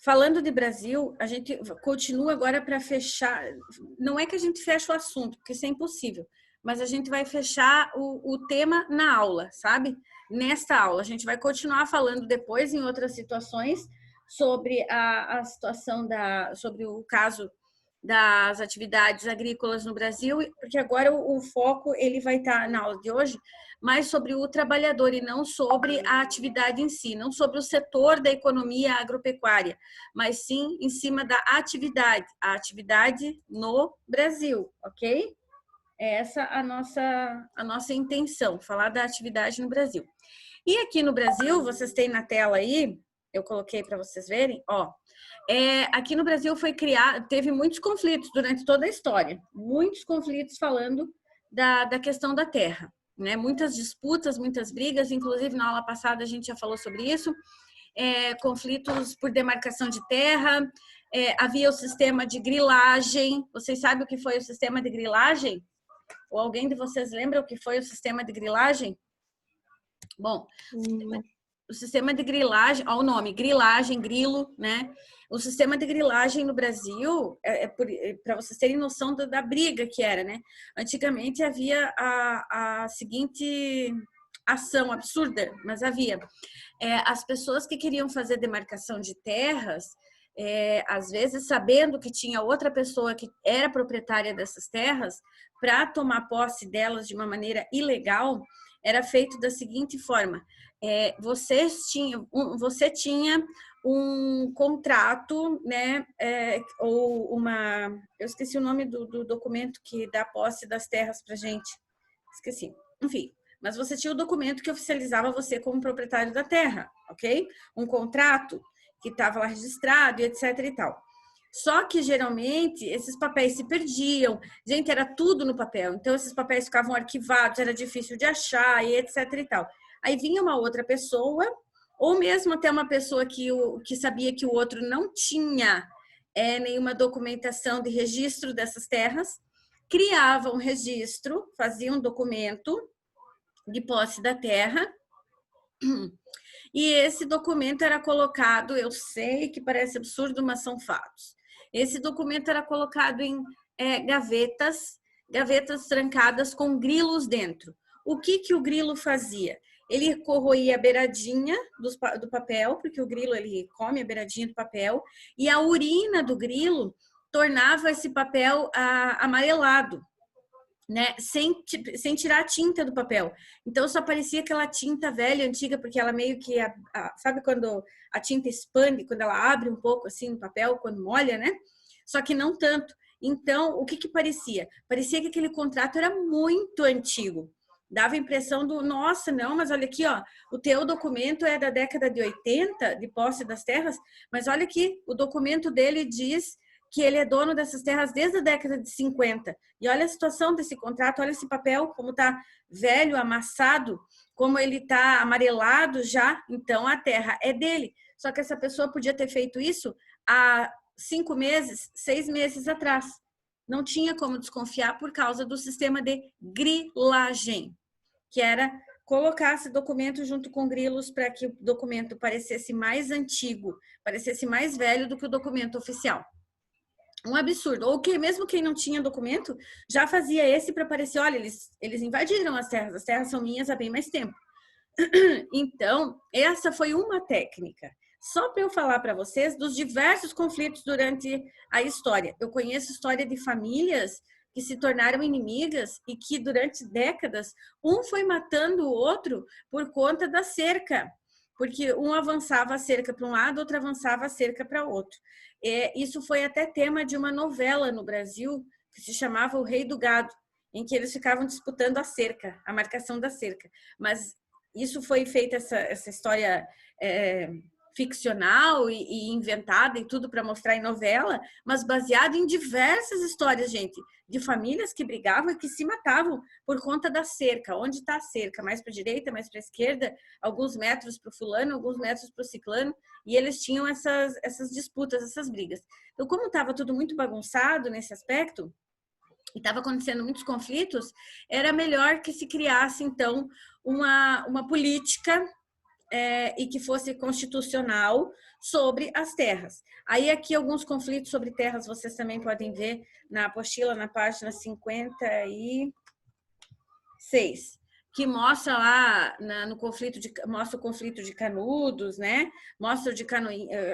falando de Brasil, a gente continua agora para fechar. Não é que a gente fecha o assunto, porque isso é impossível, mas a gente vai fechar o tema na aula, sabe? Nesta aula. A gente vai continuar falando depois, em outras situações, sobre a situação sobre o caso das atividades agrícolas no Brasil, porque agora o foco ele vai estar na aula de hoje mais sobre o trabalhador e não sobre a atividade em si, não sobre o setor da economia agropecuária, mas sim em cima da atividade, a atividade no Brasil, ok? É essa a nossa intenção, falar da atividade no Brasil. E aqui no Brasil, vocês têm na tela aí, eu coloquei para vocês verem, ó, aqui no Brasil foi criado, teve muitos conflitos durante toda a história, muitos conflitos falando da questão da terra, né? Muitas disputas, muitas brigas, inclusive na aula passada a gente já falou sobre isso, conflitos por demarcação de terra, havia o sistema de grilagem. Vocês sabem o que foi o sistema de grilagem? Ou alguém de vocês lembra o que foi o sistema de grilagem? Bom, o sistema de grilagem, olha o nome, grilagem, grilo, né? O sistema de grilagem no Brasil, para vocês terem noção da briga que era, né? Antigamente havia a seguinte ação absurda, mas havia. As pessoas que queriam fazer demarcação de terras, às vezes sabendo que tinha outra pessoa que era proprietária dessas terras, para tomar posse delas de uma maneira ilegal, era feito da seguinte forma: você tinha um contrato, né, ou eu esqueci o nome do documento que dá posse das terras para gente, esqueci, enfim, mas você tinha o documento que oficializava você como proprietário da terra, ok? Um contrato que estava lá registrado e etc e tal. Só que, geralmente, esses papéis se perdiam. Gente, era tudo no papel. Então, esses papéis ficavam arquivados, era difícil de achar e etc e tal. Aí vinha uma outra pessoa, ou mesmo até uma pessoa que sabia que o outro não tinha nenhuma documentação de registro dessas terras, criava um registro, fazia um documento de posse da terra, e esse documento era colocado, eu sei que parece absurdo, mas são fatos. Esse documento era colocado em gavetas trancadas com grilos dentro. O que o grilo fazia? Ele corroía a beiradinha do papel, porque o grilo ele come a beiradinha do papel, e a urina do grilo tornava esse papel amarelado, né? Sem tirar a tinta do papel. Então só parecia aquela tinta velha, antiga, porque ela meio que sabe quando a tinta expande, quando ela abre um pouco assim no papel, quando molha, né? Só que não tanto. Então, o que parecia? Parecia que aquele contrato era muito antigo. Dava a impressão nossa, não, mas olha aqui, ó, o teu documento é da década de 80, de posse das terras, mas olha aqui, o documento dele diz que ele é dono dessas terras desde a década de 50. E olha a situação desse contrato, olha esse papel, como está velho, amassado, como ele está amarelado já. Então, a terra é dele. Só que essa pessoa podia ter feito isso há 5 meses, 6 meses atrás. Não tinha como desconfiar por causa do sistema de grilagem, que era colocar esse documento junto com grilos para que o documento parecesse mais antigo, parecesse mais velho do que o documento oficial. Um absurdo. Ou que mesmo quem não tinha documento já fazia esse para parecer, olha, eles invadiram as terras são minhas há bem mais tempo. Então, essa foi uma técnica. Só para eu falar para vocês dos diversos conflitos durante a história. Eu conheço história de famílias que se tornaram inimigas e que durante décadas um foi matando o outro por conta da cerca, porque um avançava a cerca para um lado, outro avançava a cerca para outro. Isso foi até tema de uma novela no Brasil que se chamava O Rei do Gado, em que eles ficavam disputando a cerca, a marcação da cerca. Mas isso foi feita, essa história ficcional e inventada e tudo para mostrar em novela, mas baseado em diversas histórias, gente, de famílias que brigavam e que se matavam por conta da cerca. Onde está a cerca? Mais para a direita, mais para a esquerda, alguns metros para o fulano, alguns metros para o ciclano, e eles tinham essas disputas, essas brigas. Então, como estava tudo muito bagunçado nesse aspecto, e estava acontecendo muitos conflitos, era melhor que se criasse, então, uma política e que fosse constitucional sobre as terras. Aí aqui alguns conflitos sobre terras vocês também podem ver na apostila, na página 56, que mostra lá no conflito mostra o conflito de Canudos, né? Mostra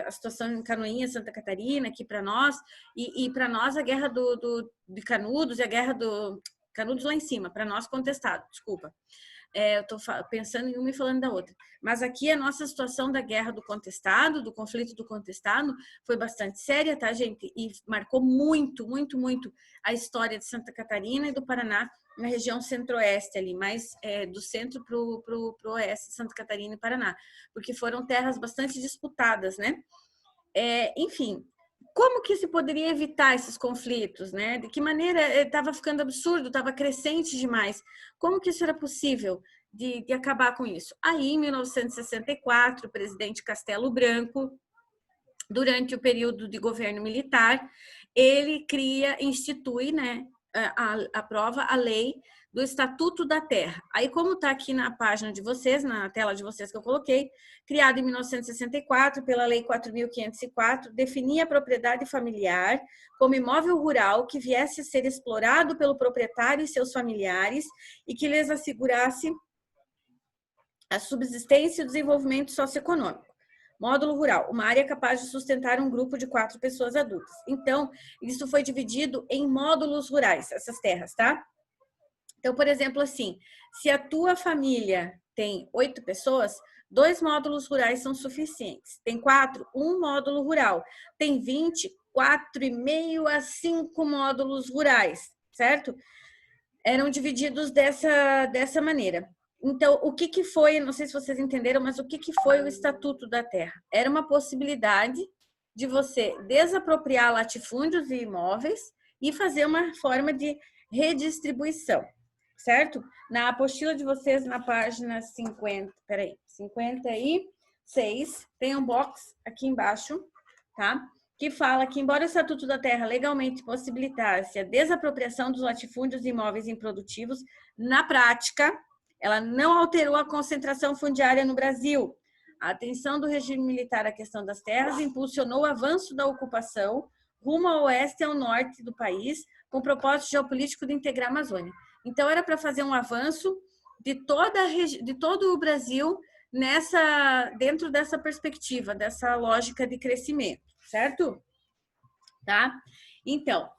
a situação em Canoinha, Santa Catarina, aqui para nós, e para nós a guerra de Canudos e a guerra do Canudos lá em cima, para nós contestado, desculpa. Eu estou pensando em uma e falando da outra. Mas aqui a nossa situação da guerra do contestado, do conflito do contestado, foi bastante séria, tá, gente? E marcou muito, muito, muito a história de Santa Catarina e do Paraná, na região centro-oeste ali, mais do centro para o oeste, Santa Catarina e Paraná, porque foram terras bastante disputadas, né? Enfim, como que se poderia evitar esses conflitos, né? De que maneira estava ficando absurdo, estava crescente demais. Como que isso era possível de acabar com isso? Aí, em 1964, o presidente Castelo Branco, durante o período de governo militar, ele institui, né, aprova a lei do Estatuto da Terra. Aí, como está aqui na página de vocês, na tela de vocês que eu coloquei, criado em 1964 pela Lei 4.504, definia a propriedade familiar como imóvel rural que viesse a ser explorado pelo proprietário e seus familiares e que lhes assegurasse a subsistência e o desenvolvimento socioeconômico. Módulo rural, uma área capaz de sustentar um grupo de 4 pessoas adultas. Então, isso foi dividido em módulos rurais, essas terras, tá? Então, por exemplo, assim, se a tua família tem 8 pessoas, 2 módulos rurais são suficientes. Tem 4, 1 módulo rural. Tem 20, 4,5 a 5 módulos rurais, certo? Eram divididos dessa maneira. Então, o que foi, não sei se vocês entenderam, mas o que foi o Estatuto da Terra? Era uma possibilidade de você desapropriar latifúndios e imóveis e fazer uma forma de redistribuição, certo? Na apostila de vocês, na página 56, tem um box aqui embaixo, tá? Que fala que, embora o Estatuto da Terra legalmente possibilitasse a desapropriação dos latifúndios e imóveis improdutivos, na prática, ela não alterou a concentração fundiária no Brasil. A atenção do regime militar à questão das terras impulsionou o avanço da ocupação rumo ao oeste e ao norte do país, com o propósito geopolítico de integrar a Amazônia. Então, era para fazer um avanço de todo o Brasil dentro dessa perspectiva, dessa lógica de crescimento, certo? Tá? Então,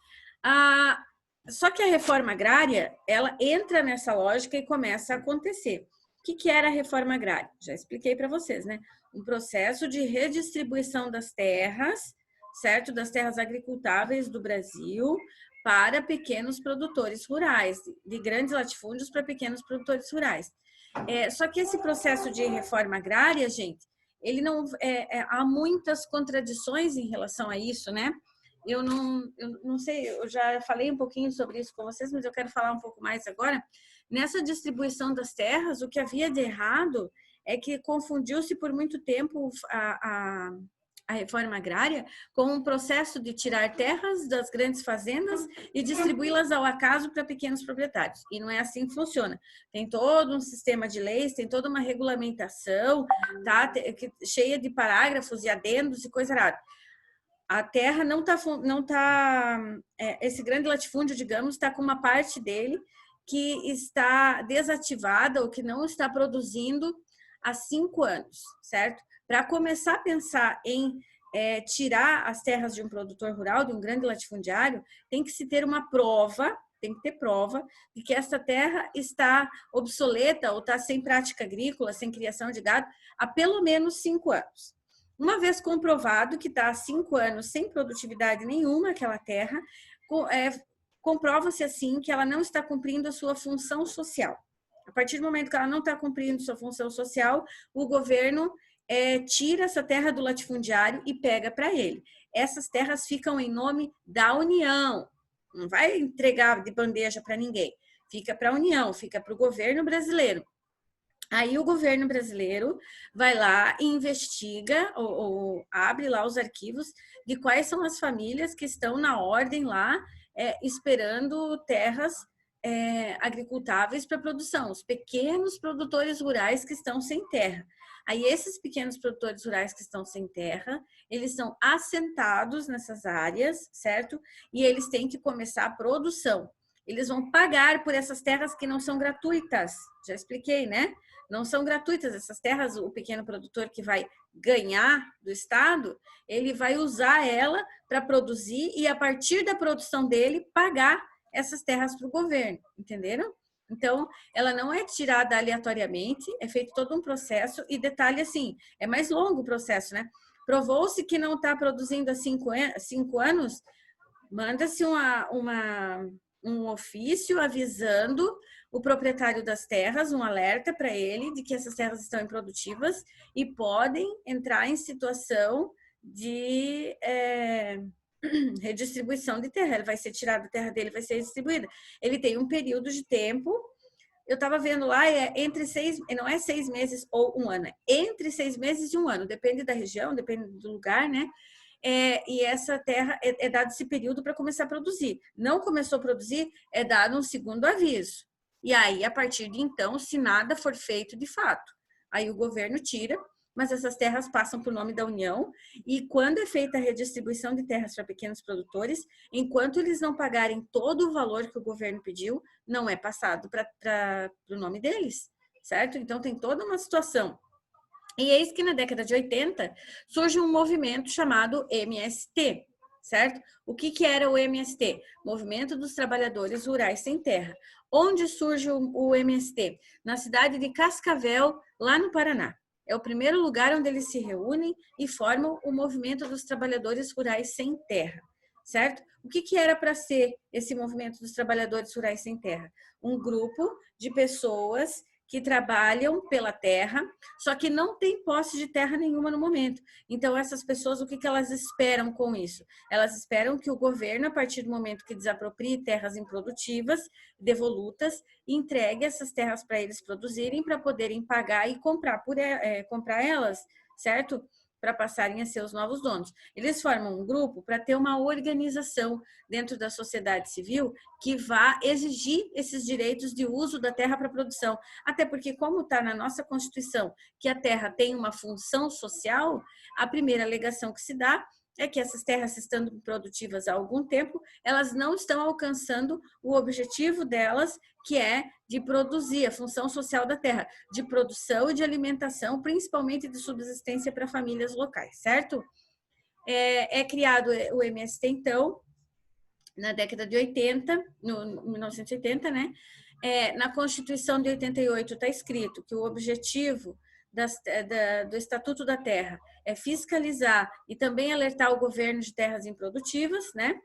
só que a reforma agrária, ela entra nessa lógica e começa a acontecer. O que era a reforma agrária? Já expliquei para vocês, né? Um processo de redistribuição das terras, certo? Das terras agricultáveis do Brasil para pequenos produtores rurais, de grandes latifúndios para pequenos produtores rurais. Só que esse processo de reforma agrária, gente, ele não há muitas contradições em relação a isso, né? Eu não sei, eu já falei um pouquinho sobre isso com vocês, mas eu quero falar um pouco mais agora. Nessa distribuição das terras, o que havia de errado é que confundiu-se por muito tempo a reforma agrária com um processo de tirar terras das grandes fazendas e distribuí-las ao acaso para pequenos proprietários. E não é assim que funciona. Tem todo um sistema de leis, tem toda uma regulamentação, tá? Cheia de parágrafos e adendos e coisa errada. A terra não tá esse grande latifúndio, digamos, está com uma parte dele que está desativada ou que não está produzindo há 5 anos, certo? Para começar a pensar em tirar as terras de um produtor rural, de um grande latifundiário, tem que se ter uma prova, tem que ter prova de que essa terra está obsoleta ou está sem prática agrícola, sem criação de gado, há pelo menos 5 anos. Uma vez comprovado que está há 5 anos sem produtividade nenhuma aquela terra, comprova-se assim que ela não está cumprindo a sua função social. A partir do momento que ela não está cumprindo sua função social, o governo tira essa terra do latifundiário e pega para ele. Essas terras ficam em nome da União, não vai entregar de bandeja para ninguém, fica para a União, fica para o governo brasileiro. Aí o governo brasileiro vai lá e investiga ou abre lá os arquivos de quais são as famílias que estão na ordem lá esperando terras agricultáveis para produção, os pequenos produtores rurais que estão sem terra. Aí esses pequenos produtores rurais que estão sem terra, eles são assentados nessas áreas, certo? E eles têm que começar a produção. Eles vão pagar por essas terras que não são gratuitas. Já expliquei, né? Não são gratuitas essas terras. O pequeno produtor que vai ganhar do Estado, ele vai usar ela para produzir e, a partir da produção dele, pagar essas terras para o governo. Entenderam? Então, ela não é tirada aleatoriamente, é feito todo um processo. E detalhe assim, é mais longo o processo, né? Provou-se que não está produzindo há 5 anos, manda-se um ofício avisando o proprietário das terras, um alerta para ele de que essas terras estão improdutivas e podem entrar em situação de redistribuição de terra. Ele vai ser tirado da terra dele, vai ser redistribuída. Ele tem um período de tempo. Eu estava vendo lá, não é 6 meses ou 1 ano, é entre 6 meses e 1 ano, depende da região, depende do lugar, né? E essa terra é dado esse período para começar a produzir. Não começou a produzir, é dado um segundo aviso. E aí, a partir de então, se nada for feito de fato, aí o governo tira, mas essas terras passam para o nome da União, e quando é feita a redistribuição de terras para pequenos produtores, enquanto eles não pagarem todo o valor que o governo pediu, não é passado para o nome deles, certo? Então, tem toda uma situação. E eis que na década de 80 surge um movimento chamado MST, certo? O que era o MST? Movimento dos Trabalhadores Rurais Sem Terra. Onde surge o MST? Na cidade de Cascavel, lá no Paraná. É o primeiro lugar onde eles se reúnem e formam o Movimento dos Trabalhadores Rurais Sem Terra, certo? O que era para ser esse Movimento dos Trabalhadores Rurais Sem Terra? Um grupo de pessoas que trabalham pela terra, só que não tem posse de terra nenhuma no momento. Então, essas pessoas, o que elas esperam com isso? Elas esperam que o governo, a partir do momento que desaproprie terras improdutivas, devolutas, entregue essas terras para eles produzirem, para poderem pagar e comprar elas, certo? Para passarem a ser os novos donos. Eles formam um grupo para ter uma organização dentro da sociedade civil que vá exigir esses direitos de uso da terra para produção. Até porque, como está na nossa Constituição que a terra tem uma função social, a primeira alegação que se dá é que essas terras, estando produtivas há algum tempo, elas não estão alcançando o objetivo delas, que é de produzir, a função social da terra, de produção e de alimentação, principalmente de subsistência para famílias locais, certo? É criado o MST, então, na década de 80, no 1980, né? Na Constituição de 88 está escrito que o objetivo do Estatuto da Terra é fiscalizar e também alertar o governo de terras improdutivas, né?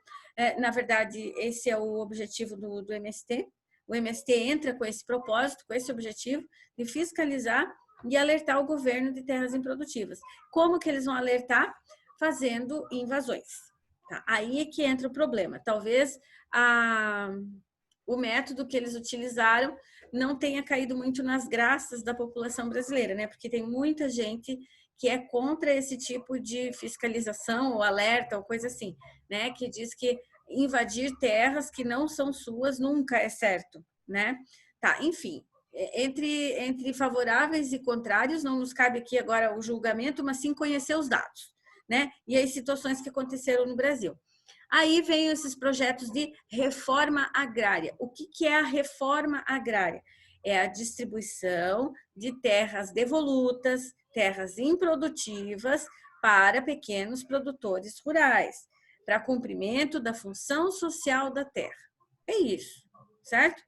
Na verdade, esse é o objetivo do MST. O MST entra com esse propósito, com esse objetivo de fiscalizar e alertar o governo de terras improdutivas. Como que eles vão alertar? Fazendo invasões. Tá? Aí é que entra o problema. Talvez o método que eles utilizaram não tenha caído muito nas graças da população brasileira, né? Porque tem muita gente que é contra esse tipo de fiscalização ou alerta ou coisa assim, né? Que diz que invadir terras que não são suas nunca é certo, né? Tá, enfim, entre favoráveis e contrários, não nos cabe aqui agora o julgamento, mas sim conhecer os dados, né? E as situações que aconteceram no Brasil. Aí vem esses projetos de reforma agrária. O que é a reforma agrária? É a distribuição de terras devolutas, terras improdutivas para pequenos produtores rurais, para cumprimento da função social da terra. É isso, certo?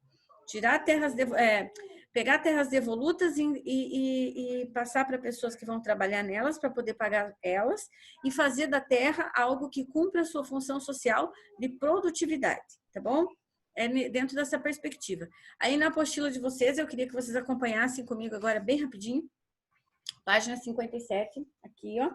Pegar terras devolutas e passar para pessoas que vão trabalhar nelas para poder pagar elas e fazer da terra algo que cumpra a sua função social de produtividade, tá bom? Dentro dessa perspectiva. Aí na apostila de vocês, eu queria que vocês acompanhassem comigo agora bem rapidinho. Página 57, aqui, ó.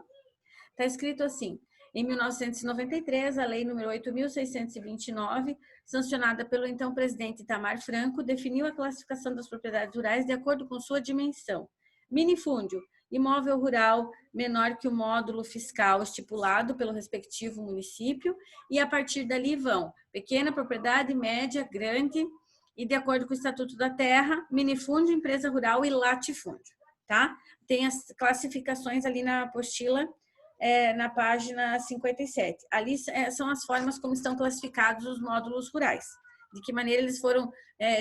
Tá escrito assim: em 1993, a Lei nº 8.629, sancionada pelo então presidente Itamar Franco, definiu a classificação das propriedades rurais de acordo com sua dimensão. Minifúndio, imóvel rural menor que o módulo fiscal estipulado pelo respectivo município, e a partir dali vão pequena propriedade, média, grande, e de acordo com o Estatuto da Terra, minifúndio, empresa rural e latifúndio. tá? Tem as classificações ali na apostila, na página 57. Ali são as formas como estão classificados os módulos rurais, de que maneira eles foram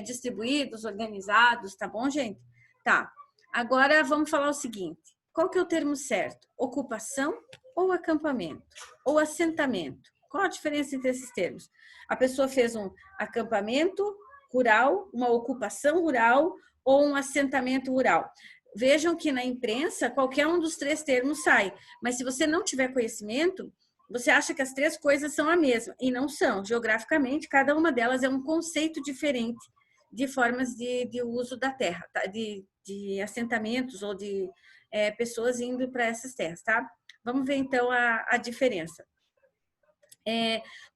distribuídos, organizados, tá bom, gente? Tá. Agora vamos falar o seguinte: qual que é o termo certo? Ocupação ou acampamento? Ou assentamento? Qual a diferença entre esses termos? A pessoa fez um acampamento rural, uma ocupação rural ou um assentamento rural. Vejam que na imprensa qualquer um dos três termos sai, mas se você não tiver conhecimento, você acha que as três coisas são a mesma, e não são. Geograficamente, cada uma delas é um conceito diferente de formas de uso da terra, tá? de assentamentos ou de pessoas indo para essas terras, tá? Vamos ver então a diferença.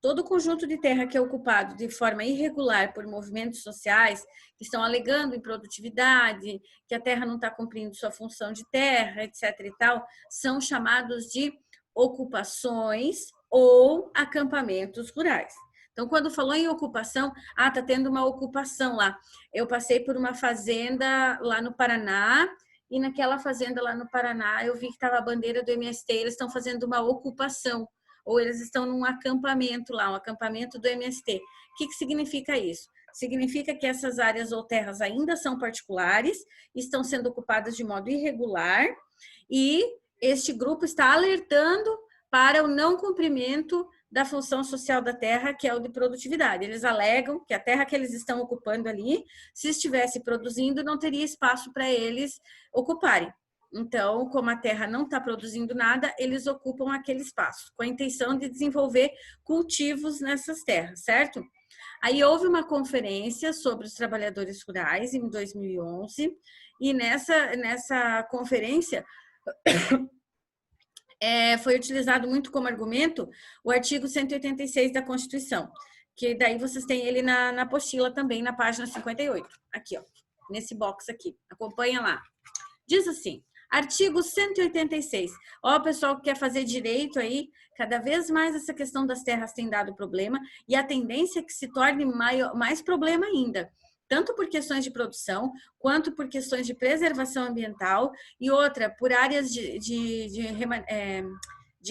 Todo conjunto de terra que é ocupado de forma irregular por movimentos sociais que estão alegando improdutividade, que a terra não está cumprindo sua função de terra, etc. e tal, são chamados de ocupações ou acampamentos rurais. Então, quando falou em ocupação, tá tendo uma ocupação lá. Eu passei por uma fazenda lá no Paraná, e naquela fazenda lá no Paraná, eu vi que estava a bandeira do MST, eles estão fazendo uma ocupação, ou eles estão num acampamento lá, um acampamento do MST. O que significa isso? Significa que essas áreas ou terras ainda são particulares, estão sendo ocupadas de modo irregular, e este grupo está alertando para o não cumprimento da função social da terra, que é o de produtividade. Eles alegam que a terra que eles estão ocupando ali, se estivesse produzindo, não teria espaço para eles ocuparem. Então, como a terra não está produzindo nada, eles ocupam aquele espaço, com a intenção de desenvolver cultivos nessas terras, certo? Aí houve uma conferência sobre os trabalhadores rurais em 2011, e nessa conferência foi utilizado muito como argumento o artigo 186 da Constituição, que daí vocês têm ele na apostila também, na página 58, aqui, ó, nesse box aqui, acompanha lá. Diz assim, artigo 186, ó, pessoal que quer fazer direito aí, cada vez mais essa questão das terras tem dado problema, e a tendência é que se torne mais problema ainda, tanto por questões de produção, quanto por questões de preservação ambiental, e outra, por áreas de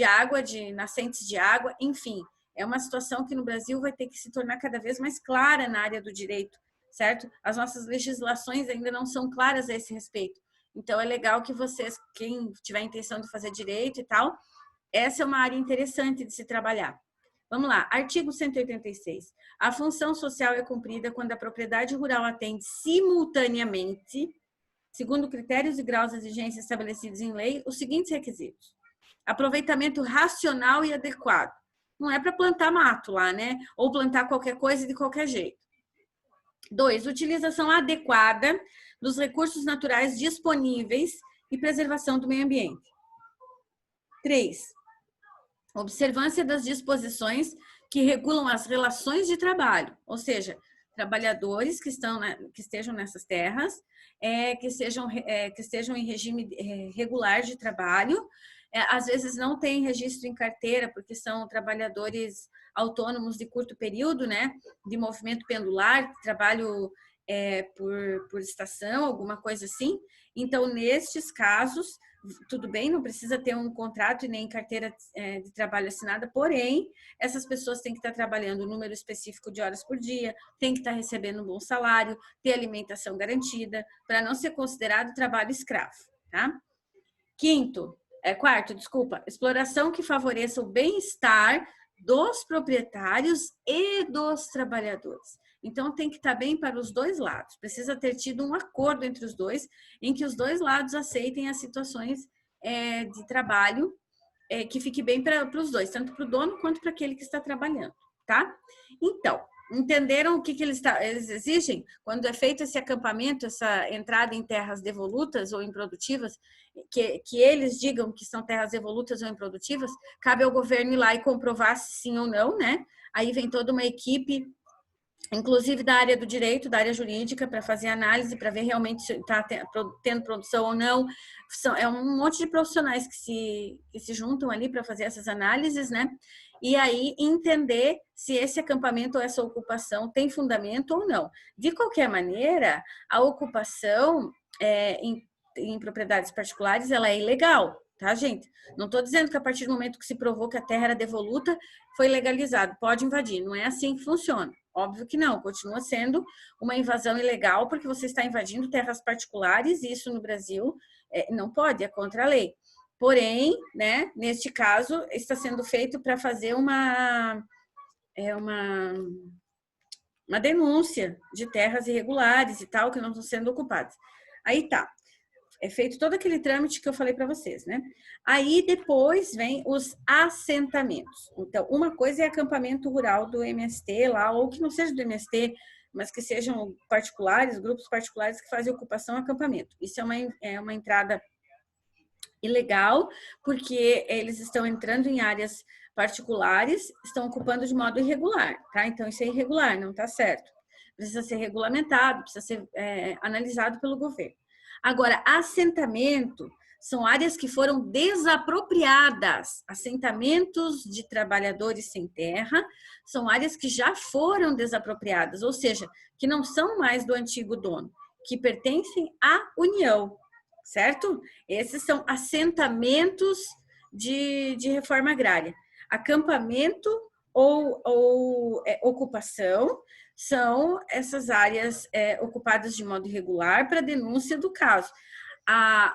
água, de nascentes de água, enfim. É uma situação que no Brasil vai ter que se tornar cada vez mais clara na área do direito, certo? As nossas legislações ainda não são claras a esse respeito. Então, é legal que vocês, quem tiver a intenção de fazer direito e tal, essa é uma área interessante de se trabalhar. Vamos lá, artigo 186. A função social é cumprida quando a propriedade rural atende simultaneamente, segundo critérios e graus de exigência estabelecidos em lei, os seguintes requisitos: aproveitamento racional e adequado. Não é para plantar mato lá, né? Ou plantar qualquer coisa de qualquer jeito. 2, utilização adequada dos recursos naturais disponíveis e preservação do meio ambiente. 3, observância das disposições que regulam as relações de trabalho, ou seja, trabalhadores que estejam nessas terras, que estejam em regime regular de trabalho, às vezes não tem registro em carteira, porque são trabalhadores autônomos de curto período, né, de movimento pendular, trabalho por estação, alguma coisa assim. Então, nestes casos, tudo bem, não precisa ter um contrato e nem carteira de trabalho assinada, porém, essas pessoas têm que estar trabalhando um número específico de horas por dia, têm que estar recebendo um bom salário, ter alimentação garantida, para não ser considerado trabalho escravo, tá? Quarto, exploração que favoreça o bem-estar dos proprietários e dos trabalhadores. Então, tem que estar bem para os dois lados. Precisa ter tido um acordo entre os dois, em que os dois lados aceitem as situações de trabalho que fique bem para os dois, tanto para o dono quanto para aquele que está trabalhando, tá? Então, entenderam o que eles exigem? Quando é feito esse acampamento, essa entrada em terras devolutas ou improdutivas, que eles digam que são terras devolutas ou improdutivas, cabe ao governo ir lá e comprovar se sim ou não, né? Aí vem toda uma equipe, inclusive da área do direito, da área jurídica, para fazer análise, para ver realmente se está tendo produção ou não. É um monte de profissionais que se juntam ali para fazer essas análises, né? E aí entender se esse acampamento ou essa ocupação tem fundamento ou não. De qualquer maneira, a ocupação em propriedades particulares, ela é ilegal, tá, gente? Não estou dizendo que a partir do momento que se provou que a terra era devoluta, foi legalizado, pode invadir. Não é assim que funciona. Óbvio que não, continua sendo uma invasão ilegal, porque você está invadindo terras particulares, e isso no Brasil não pode, é contra a lei. Porém, né, neste caso, está sendo feito para fazer uma denúncia de terras irregulares e tal, que não estão sendo ocupadas. Aí tá, é feito todo aquele trâmite que eu falei para vocês, né? Aí depois vem os assentamentos. Então, uma coisa é acampamento rural do MST lá, ou que não seja do MST, mas que sejam particulares, grupos particulares que fazem ocupação e acampamento. Isso é uma entrada ilegal, porque eles estão entrando em áreas particulares, estão ocupando de modo irregular, tá? Então, isso é irregular, não tá certo. Precisa ser regulamentado, precisa ser analisado pelo governo. Agora, assentamento são áreas que foram desapropriadas. Assentamentos de trabalhadores sem terra são áreas que já foram desapropriadas, ou seja, que não são mais do antigo dono, que pertencem à União, certo? Esses são assentamentos de reforma agrária. Acampamento ou ocupação são essas áreas ocupadas de modo irregular para denúncia do caso.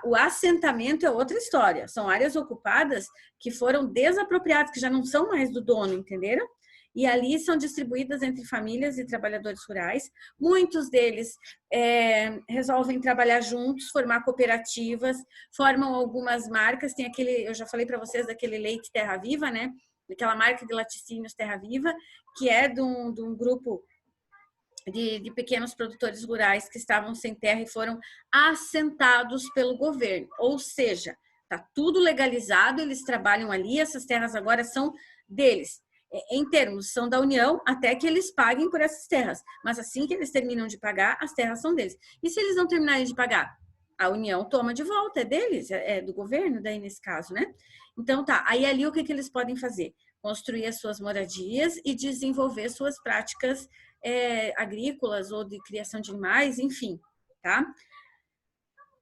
O assentamento é outra história, são áreas ocupadas que foram desapropriadas, que já não são mais do dono, entenderam? E ali são distribuídas entre famílias e trabalhadores rurais. Muitos deles resolvem trabalhar juntos, formar cooperativas, formam algumas marcas. Tem aquele, eu já falei para vocês daquele leite Terra Viva, né? Aquela marca de laticínios Terra Viva, que é de um grupo de pequenos produtores rurais que estavam sem terra e foram assentados pelo governo. Ou seja, está tudo legalizado, eles trabalham ali, essas terras agora são deles. Em termos, são da União até que eles paguem por essas terras. Mas assim que eles terminam de pagar, as terras são deles. E se eles não terminarem de pagar? A União toma de volta, é deles, é do governo, daí nesse caso, né? Então tá, aí ali o que eles podem fazer? Construir as suas moradias e desenvolver suas práticas agrícolas ou de criação de animais, enfim, tá?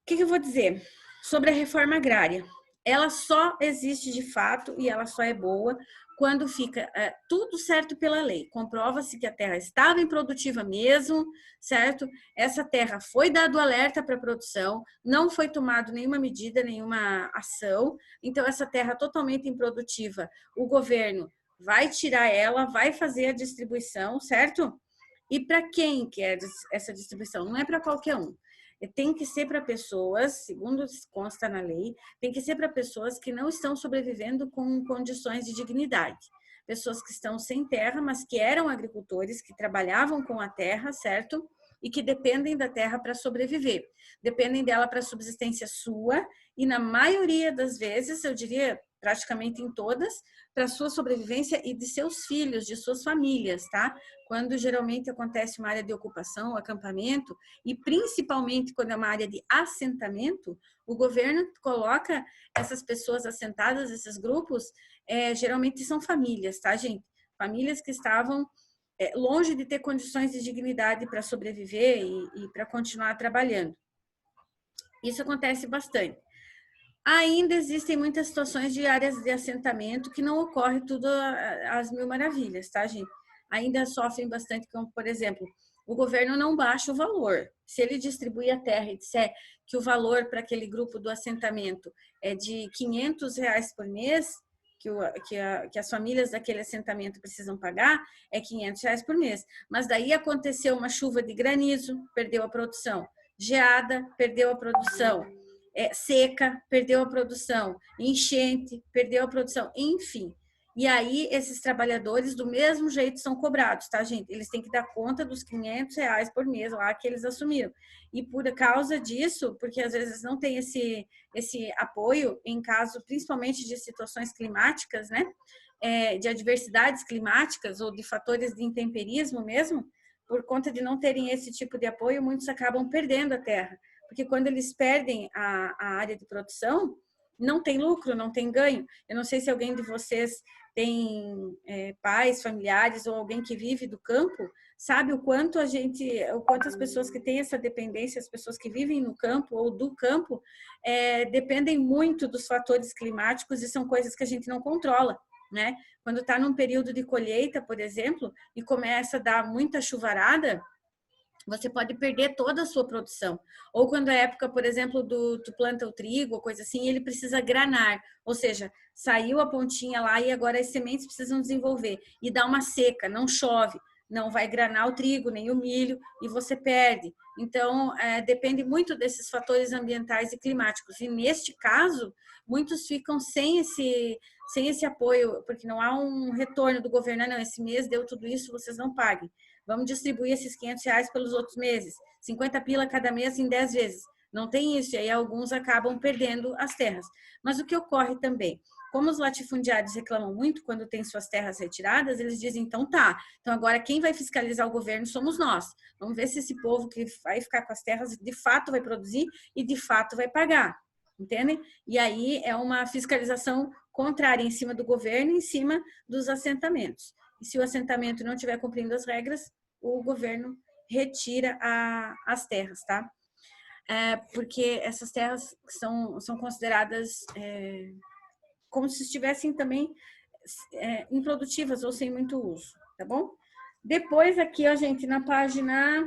O que eu vou dizer sobre a reforma agrária? Ela só existe de fato e ela só é boa quando fica tudo certo pela lei. Comprova-se que a terra estava improdutiva mesmo, certo? Essa terra foi dado alerta para a produção, não foi tomado nenhuma medida, nenhuma ação. Então, essa terra totalmente improdutiva, o governo vai tirar ela, vai fazer a distribuição, certo? E para quem que é essa distribuição? Não é para qualquer um. Tem que ser para pessoas, segundo consta na lei, tem que ser para pessoas que não estão sobrevivendo com condições de dignidade. Pessoas que estão sem terra, mas que eram agricultores, que trabalhavam com a terra, certo? E que dependem da terra para sobreviver. Dependem dela para a subsistência sua e, na maioria das vezes, eu diria praticamente em todas, para a sua sobrevivência e de seus filhos, de suas famílias, tá? Quando geralmente acontece uma área de ocupação, acampamento, e principalmente quando é uma área de assentamento, o governo coloca essas pessoas assentadas, esses grupos, geralmente são famílias, tá, gente? Famílias que estavam longe de ter condições de dignidade para sobreviver e para continuar trabalhando. Isso acontece bastante. Ainda existem muitas situações de áreas de assentamento que não ocorre tudo às mil maravilhas, tá, gente? Ainda sofrem bastante, como, por exemplo, o governo não baixa o valor. Se ele distribuir a terra e disser que o valor para aquele grupo do assentamento é de R$ 500 por mês, que as famílias daquele assentamento precisam pagar, é R$ 500 por mês. Mas daí aconteceu uma chuva de granizo, perdeu a produção. Geada, perdeu a produção. Seca, perdeu a produção, enchente, perdeu a produção, enfim. E aí, esses trabalhadores, do mesmo jeito, são cobrados, tá, gente? Eles têm que dar conta dos R$ 500 por mês lá que eles assumiram. E por causa disso, porque às vezes não tem esse apoio, em caso principalmente de situações climáticas, né? De adversidades climáticas ou de fatores de intemperismo mesmo, por conta de não terem esse tipo de apoio, muitos acabam perdendo a terra. Porque quando eles perdem a área de produção, não tem lucro, não tem ganho. Eu não sei se alguém de vocês tem pais, familiares ou alguém que vive do campo, sabe o quanto as pessoas que têm essa dependência, as pessoas que vivem no campo ou do campo, dependem muito dos fatores climáticos e são coisas que a gente não controla, né? Quando está num período de colheita, por exemplo, e começa a dar muita chuvarada, você pode perder toda a sua produção. Ou quando é época, por exemplo, tu planta o trigo, ou coisa assim, ele precisa granar. Ou seja, saiu a pontinha lá e agora as sementes precisam desenvolver. E dá uma seca, não chove, não vai granar o trigo, nem o milho, e você perde. Então, depende muito desses fatores ambientais e climáticos. E neste caso, muitos ficam sem esse apoio, porque não há um retorno do governo. Não, esse mês deu tudo isso, vocês não paguem. Vamos distribuir esses R$500 pelos outros meses. 50 pila cada mês em 10 vezes. Não tem isso, e aí alguns acabam perdendo as terras. Mas o que ocorre também? Como os latifundiários reclamam muito quando tem suas terras retiradas, eles dizem, então tá, então agora quem vai fiscalizar o governo somos nós. Vamos ver se esse povo que vai ficar com as terras de fato vai produzir e de fato vai pagar. Entendem? E aí é uma fiscalização contrária em cima do governo, em cima dos assentamentos. E se o assentamento não estiver cumprindo as regras, o governo retira as terras, tá? Porque essas terras são consideradas como se estivessem também improdutivas ou sem muito uso, tá bom? Depois aqui, a gente, na página...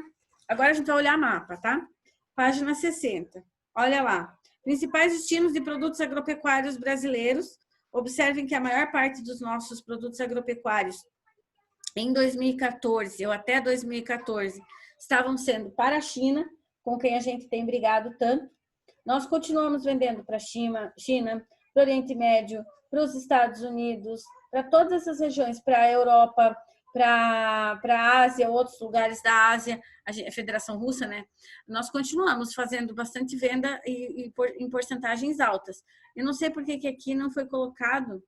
Agora a gente vai olhar mapa, tá? Página 60. Olha lá. Principais destinos de produtos agropecuários brasileiros. Observem que a maior parte dos nossos produtos agropecuários em 2014 ou até 2014 estavam sendo para a China, com quem a gente tem brigado tanto. Nós continuamos vendendo para a China, para o Oriente Médio, para os Estados Unidos, para todas essas regiões, para a Europa, para a Ásia, outros lugares da Ásia, a Federação Russa, né? Nós continuamos fazendo bastante venda em porcentagens altas. Eu não sei por que aqui não foi colocado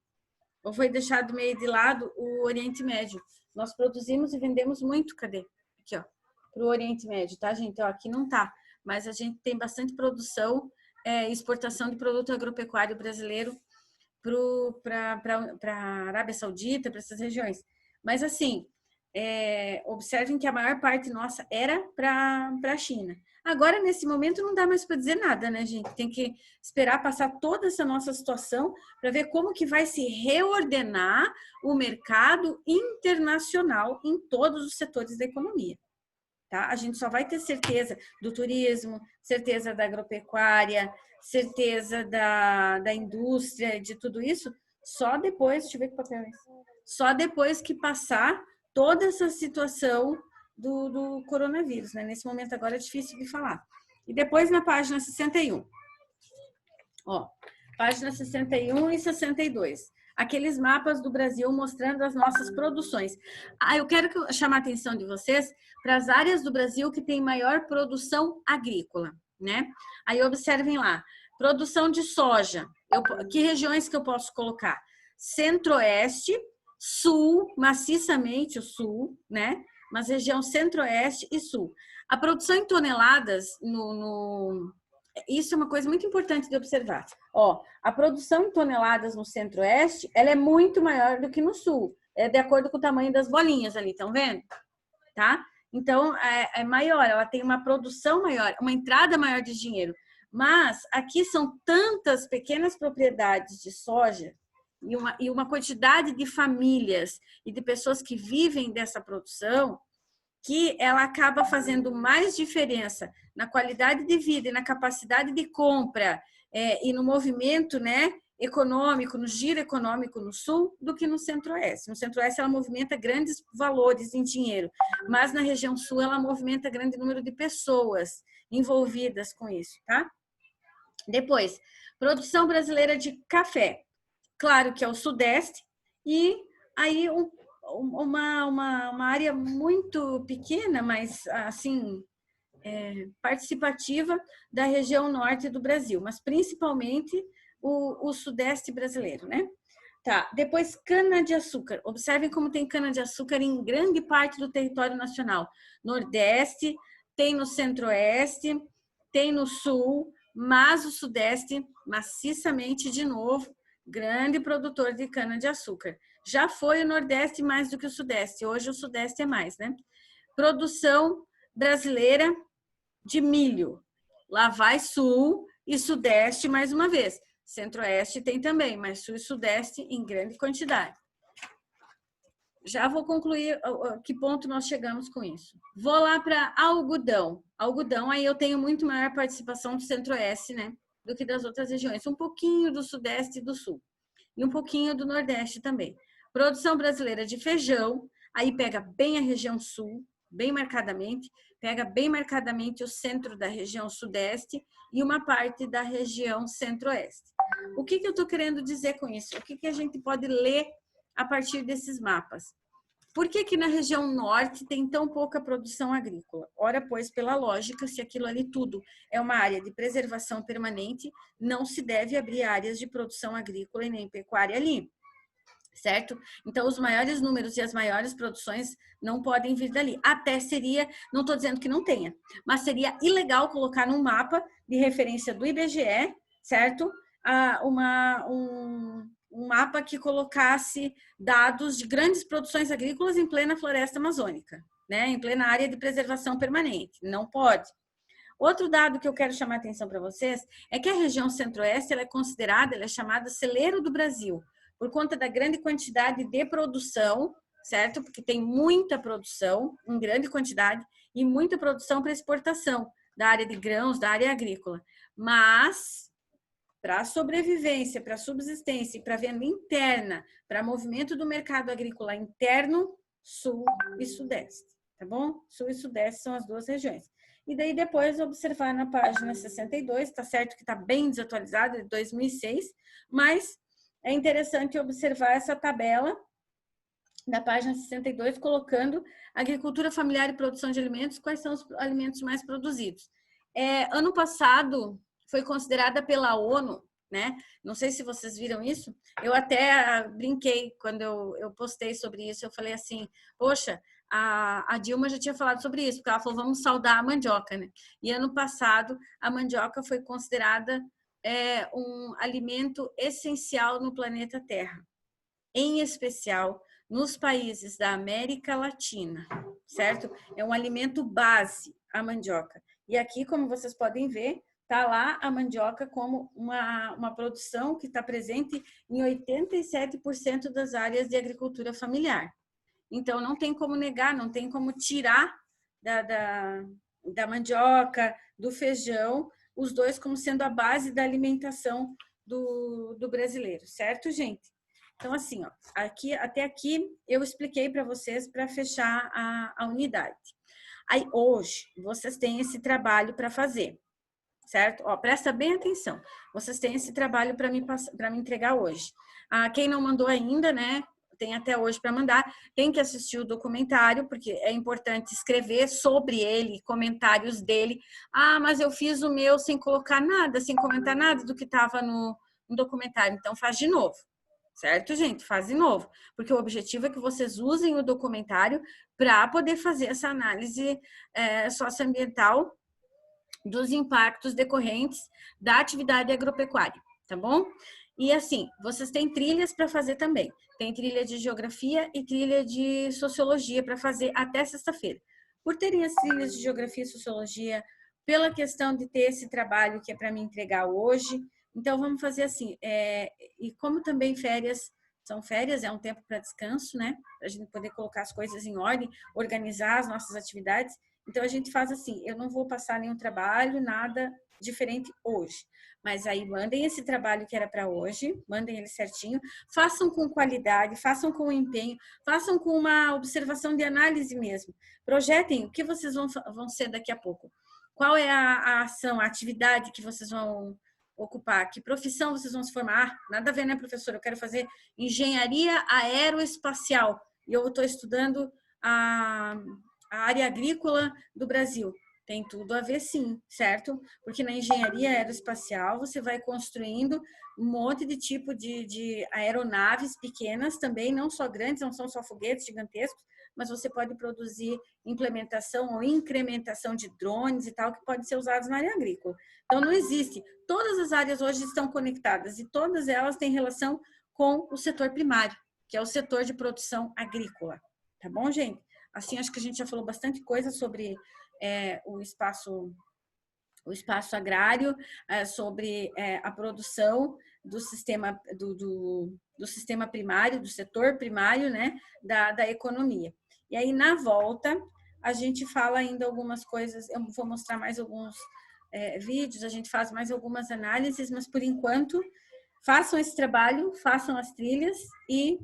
ou foi deixado meio de lado o Oriente Médio. Nós produzimos e vendemos muito, cadê? Aqui, ó, para o Oriente Médio, tá, gente? Ó, aqui não tá, mas a gente tem bastante produção e exportação de produto agropecuário brasileiro para a Arábia Saudita, para essas regiões. Mas, assim, observem que a maior parte nossa era para a China. Agora, nesse momento, não dá mais para dizer nada, né, gente? Tem que esperar passar toda essa nossa situação para ver como que vai se reordenar o mercado internacional em todos os setores da economia. Tá? A gente só vai ter certeza do turismo, certeza da agropecuária, certeza da indústria, de tudo isso, só depois, deixa eu ver que papel é esse, só depois que passar toda essa situação do coronavírus, né? Nesse momento agora é difícil de falar. E depois na página 61, ó, página 61 e 62, aqueles mapas do Brasil mostrando as nossas produções. Eu quero chamar a atenção de vocês para as áreas do Brasil que tem maior produção agrícola, né? Aí observem lá, produção de soja. Que regiões que eu posso colocar? Centro-Oeste, Sul, maciçamente o Sul, né? Mas região Centro-Oeste e Sul. A produção em toneladas isso é uma coisa muito importante de observar. Ó, a produção em toneladas no Centro-Oeste, ela é muito maior do que no Sul. É de acordo com o tamanho das bolinhas ali, estão vendo? Tá? Então, é maior, ela tem uma produção maior, uma entrada maior de dinheiro. Mas aqui são tantas pequenas propriedades de soja e uma quantidade de famílias e de pessoas que vivem dessa produção que ela acaba fazendo mais diferença na qualidade de vida e na capacidade de compra e no movimento, né, econômico, no giro econômico no Sul, do que no Centro-Oeste. No Centro-Oeste ela movimenta grandes valores em dinheiro, mas na região Sul ela movimenta grande número de pessoas envolvidas com isso, tá? Depois, produção brasileira de café. Claro que é o Sudeste e aí uma área muito pequena, mas assim participativa da região norte do Brasil, mas principalmente o Sudeste brasileiro, né? Tá. Depois cana-de-açúcar. Observem como tem cana-de-açúcar em grande parte do território nacional. Nordeste, tem no Centro-Oeste, tem no Sul, mas o Sudeste, maciçamente de novo, grande produtor de cana-de-açúcar. Já foi o Nordeste mais do que o Sudeste, hoje o Sudeste é mais, né? Produção brasileira de milho. Lá vai Sul e Sudeste mais uma vez. Centro-Oeste tem também, mas Sul e Sudeste em grande quantidade. Já vou concluir que ponto nós chegamos com isso. Vou lá para algodão. Algodão, aí eu tenho muito maior participação do Centro-Oeste, né? Do que das outras regiões. Um pouquinho do Sudeste e do Sul. E um pouquinho do Nordeste também. Produção brasileira de feijão. Aí pega bem a região Sul, bem marcadamente. Pega bem marcadamente o centro da região Sudeste e uma parte da região Centro-Oeste. O que eu estou querendo dizer com isso? O que a gente pode ler a partir desses mapas? Por que na região norte tem tão pouca produção agrícola? Ora, pois, pela lógica, se aquilo ali tudo é uma área de preservação permanente, não se deve abrir áreas de produção agrícola e nem pecuária ali, certo? Então, os maiores números e as maiores produções não podem vir dali. Até seria, não estou dizendo que não tenha, mas seria ilegal colocar num mapa de referência do IBGE, certo? Um mapa que colocasse dados de grandes produções agrícolas em plena floresta amazônica, né? Em plena área de preservação permanente. Não pode. Outro dado que eu quero chamar a atenção para vocês é que a região Centro-Oeste ela é considerada, ela é chamada celeiro do Brasil, por conta da grande quantidade de produção, certo? Porque tem muita produção, em grande quantidade, e muita produção para exportação da área de grãos, da área agrícola. Mas para sobrevivência, para subsistência e para venda interna, para movimento do mercado agrícola interno, Sul e Sudeste, tá bom? Sul e Sudeste são as duas regiões. E daí depois observar na página 62, tá certo que tá bem desatualizada, de 2006, mas é interessante observar essa tabela da página 62, colocando agricultura familiar e produção de alimentos, quais são os alimentos mais produzidos. Ano passado, foi considerada pela ONU, né? Não sei se vocês viram isso. Eu até brinquei quando eu postei sobre isso. Eu falei assim, poxa, a Dilma já tinha falado sobre isso, porque ela falou, vamos saudar a mandioca, né? E ano passado, a mandioca foi considerada um alimento essencial no planeta Terra, em especial nos países da América Latina, certo? É um alimento base, a mandioca. E aqui, como vocês podem ver, está lá a mandioca como uma produção que está presente em 87% das áreas de agricultura familiar. Então, não tem como negar, não tem como tirar da mandioca, do feijão, os dois como sendo a base da alimentação do brasileiro, certo, gente? Então, assim, ó, até aqui eu expliquei para vocês para fechar a unidade. Aí, hoje, vocês têm esse trabalho para fazer, certo? Ó, presta bem atenção. Vocês têm esse trabalho para me entregar hoje. Quem não mandou ainda, né? Tem até hoje para mandar. Tem que assistir o documentário, porque é importante escrever sobre ele, comentários dele. Mas eu fiz o meu sem colocar nada, sem comentar nada do que estava no documentário. Então, faz de novo. Certo, gente? Faz de novo. Porque o objetivo é que vocês usem o documentário para poder fazer essa análise socioambiental dos impactos decorrentes da atividade agropecuária, tá bom? E assim, vocês têm trilhas para fazer também. Tem trilha de geografia e trilha de sociologia para fazer até sexta-feira. Por terem as trilhas de geografia e sociologia, pela questão de ter esse trabalho que é para me entregar hoje, então vamos fazer assim, e como também são férias, é um tempo para descanso, né? Para a gente poder colocar as coisas em ordem, organizar as nossas atividades. Então, a gente faz assim, eu não vou passar nenhum trabalho, nada diferente hoje. Mas aí, mandem esse trabalho que era para hoje, mandem ele certinho, façam com qualidade, façam com empenho, façam com uma observação de análise mesmo. Projetem o que vocês vão ser daqui a pouco. Qual é a ação, a atividade que vocês vão ocupar? Que profissão vocês vão se formar? Nada a ver, né, professora? Eu quero fazer engenharia aeroespacial. E eu estou estudando a área agrícola do Brasil. Tem tudo a ver, sim, certo? Porque na engenharia aeroespacial você vai construindo um monte de tipo de aeronaves pequenas também, não só grandes, não são só foguetes gigantescos, mas você pode produzir implementação ou incrementação de drones e tal, que podem ser usados na área agrícola. Então, não existe. Todas as áreas hoje estão conectadas e todas elas têm relação com o setor primário, que é o setor de produção agrícola. Tá bom, gente? Assim, acho que a gente já falou bastante coisa sobre o espaço agrário, sobre a produção do sistema do sistema primário, do setor primário, né, da economia. E aí, na volta, a gente fala ainda algumas coisas, eu vou mostrar mais alguns vídeos, a gente faz mais algumas análises, mas, por enquanto, façam esse trabalho, façam as trilhas e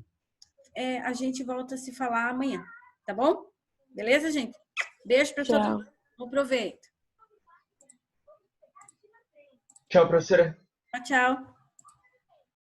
a gente volta a se falar amanhã, tá bom? Beleza, gente? Beijo para todo mundo. Bom proveito. Tchau, professora. Tchau.